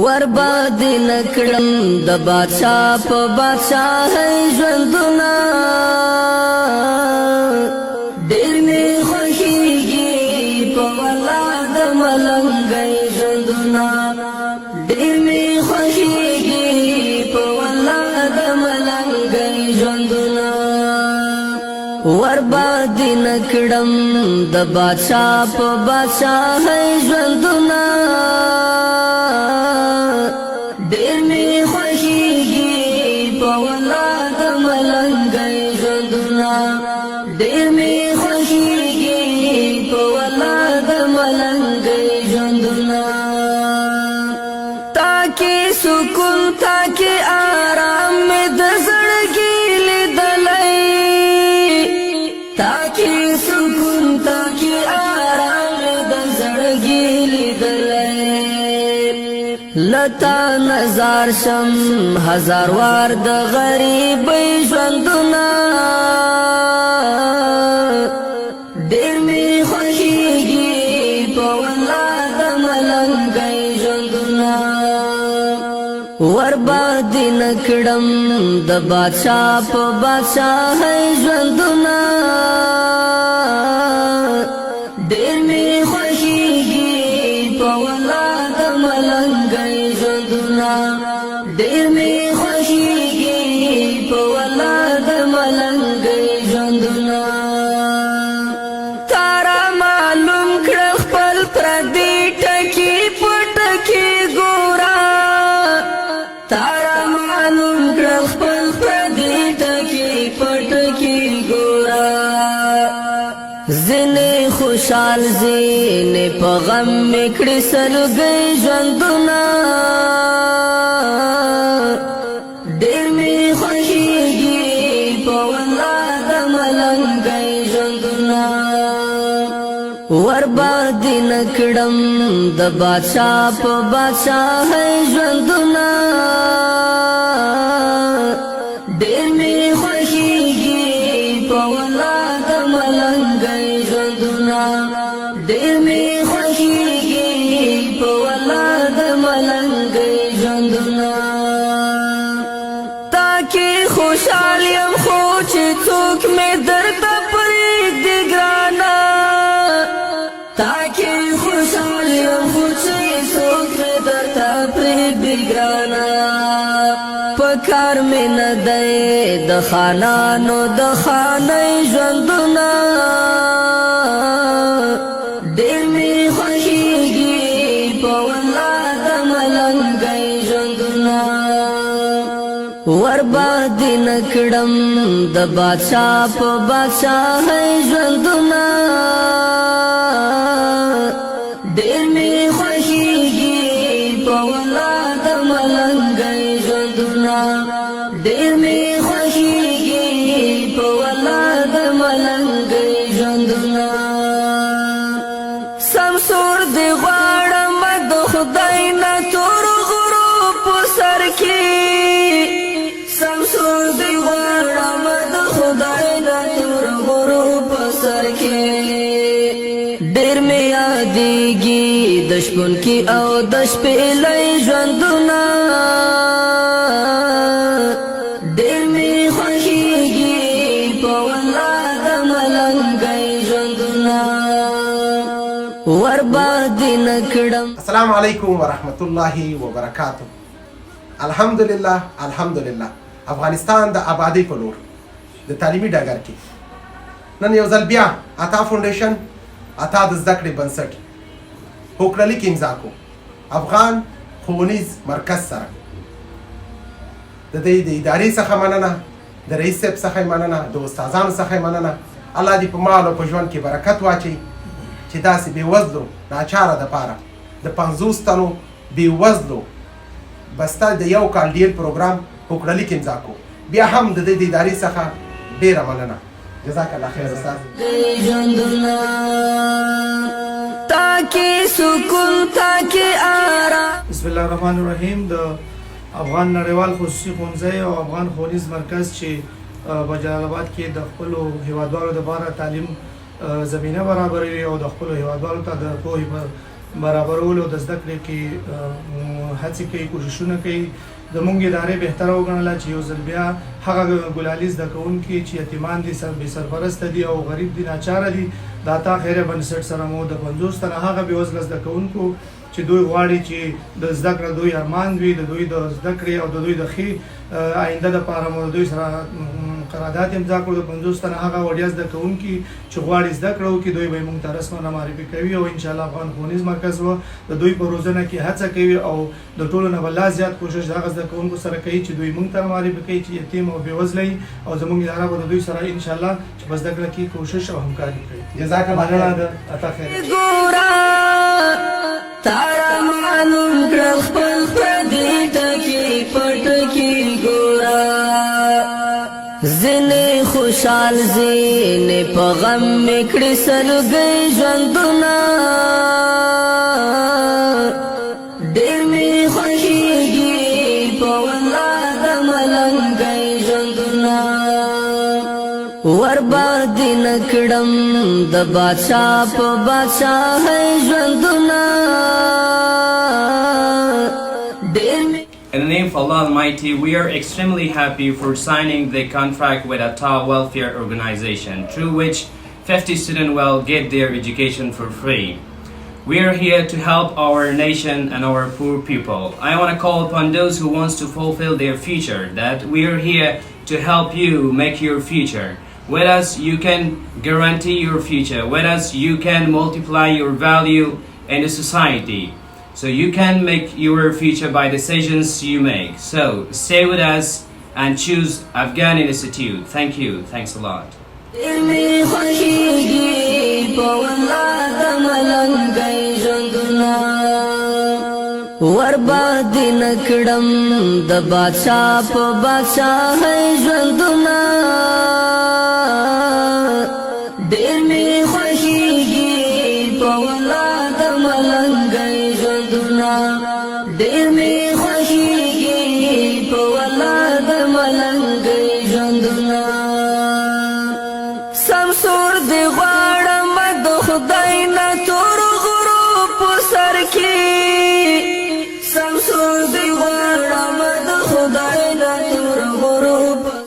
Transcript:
ورباد نکړم د بادشاہ په بادشاہ ژوندونه ډېر مې خوښېږي په والله د ملنګۍ ژوندونه ډېر مې خوښېږي په والله د ملنګۍ ژوندونه ورباد نکړم د بادشاہ په بادشاہ ژوندونه ډېر مې خوښېږي په والله د ملنګۍ ژوندونه ډېر مې خوښېږي په والله د ملنګۍ ژوندونه تاکي سکون تاکي آرام مې د زړګي لیدلی تاکي سکون تاکي آرام مې د زړګي لیدلی لتا نظر شم هزار وار د غریبۍ ژوندونه ډېر مې خوښېږي په والله د ملنګۍ ژوندونه ورباد نکړم د بادشاہ په بادشاہ ژوندونه ډېر مې خوښېږي په والله د ملنګۍ ژوندونه ډېر مې خوښېږي په والله د ملنګۍ ژوندونه تارا معلوم کړه خپل پردي ټکي په ټکي ګوره تارا معلوم کړه خپل پردي ټکي په ټکي ګوره زنه خوشحال زینه په غم میکړې سلګۍ ژوندونه ډېر مې خوښېږي په والله د ملنګۍ ژوندونه ورباد نکړم د بادشاہ په بادشاہ ژوندونه ډېر مې خوښېږي په والله د ملنګۍ ژوندونه ډېر مې خوښېږي په والله د ملنګۍ ژوندونه تاکي خوشحال یم خو چې څوک مې درته پرېږدي ګرانه تاکي خوشحال یم خو چې څوک مې درته پرېږدي ګرانه پکار مې نه دی د خانانو د خانۍ ژوندونه ډېر مې خوښېږي په والله د ملنګۍ ژوندونه ورباد نکړم د بادشاہ په بادشاہ ژوندونه ډېر مې خوښېږي په والله د ملنګۍ ژوندونه ډېر مې خوښېږي په والله د ملنګۍ ژوندونه سمسور دی غواړم د خدای نه تور غرو په سر کې سمسور دی غواړم د خدای نه تور غرو په سر کې ډېر مې یادېږي د شپون کې او د شپېلۍ ژوندونه ډېر مې خوښېږي په والله د ملنګۍ ژوندونه ورباد نکړم. السلام علیکم ورحمت الله وبرکاته. الحمدلله الحمدلله افغانستان د آبادی په لور د تعلیمي ډګر کې نن یو ځل بیا عطا فاونډیشن عطا د زده کړې بنسټ هوکړلیک امضا کو افغان ښوونیز مرکز سره د دې د ادارې څخه مننه د رئیس صاحب څخه مننه د استادانو څخه مننه الله دې په مال او په ژوند کې برکت واچي چې داسې بېوزلو ناچاره دپاره د 50 تنو بېوزلو بسته د یو کال ډیل پروګرام هوکړلیک امضا کو بیا هم د دې ادارې څخه ډېره مننه جزاک الله خیر استاد تاکي سکون تاکي آرام بسم الله الرحمن الرحیم د افغان نړیوال خصوصي ښوونځی او افغان ښوونیز مرکز چې په جلال آباد کې د خپلو هیوادوالو لپاره تعلیم زمینه برابروي او د خپلو هیوادوالو ته د پوهې برابرولو د زده کړې کې هڅې کوي کوششونه کوي زموږ ادارې بهتره وګڼله چې یو ځل بیا هغه ګلالي زده کوونکي چې یتیمان دي بې سرپرسته دي او غریب دي ناچاره دي د عطا خیریه بنسټ سره مو د 50 تنه هغه بېوزله زده کوونکو چې دوی غواړي چې د زده کړه دوی ارمان وي د دوی د زده کړې او د دوی د ښې آینده دپاره مو دوی سره قرارداد امضا کړو د 50 تنه هغه وړیا زده کوونکي چې غواړي زده کړه وکړي دوی به یې موږ ته رسماً معرفي کوي او انشاءالله افغان ښوونیز مرکز به د دوی په روزنه کې هڅه کوي او د ټولو نه به لا زیات کوشش د هغه زده کوونکو سره کوي چې دوی موږ ته معرفي کوي چې یتیم او بېوزله او زموږ اداره به د دوی سره انشاءالله چې په زده کړه کې کوشش او همکاري کوي جزاک الله خیر. مننه د عطا خیر تارا معلوم کړل خپل پردي ټکي پټکي ګورا زنه خوشحال زنه په غم میکړې سلګي ژوندونه ډېر می خوشيږي په ولادت ملنګي ژوندونه ورباد نکړم د بادشاہ په بادشاہ ژوندونه In the name of Allah Almighty, we are extremely happy for signing the contract with Ata Welfare Organization, through which 50 students will get their education for free. We are here to help our nation and our poor people. I want to call upon those who want to fulfill their future, that we are here to help you make your future. With us, you can guarantee your future. With us, you can multiply your value in the society. So you can make your future by decisions you make. So stay with us and choose Afghan Institute. Thank you. Thanks a lot. ورباد نکړم د بادشاہ په بادشاہ ژوندونه ډېر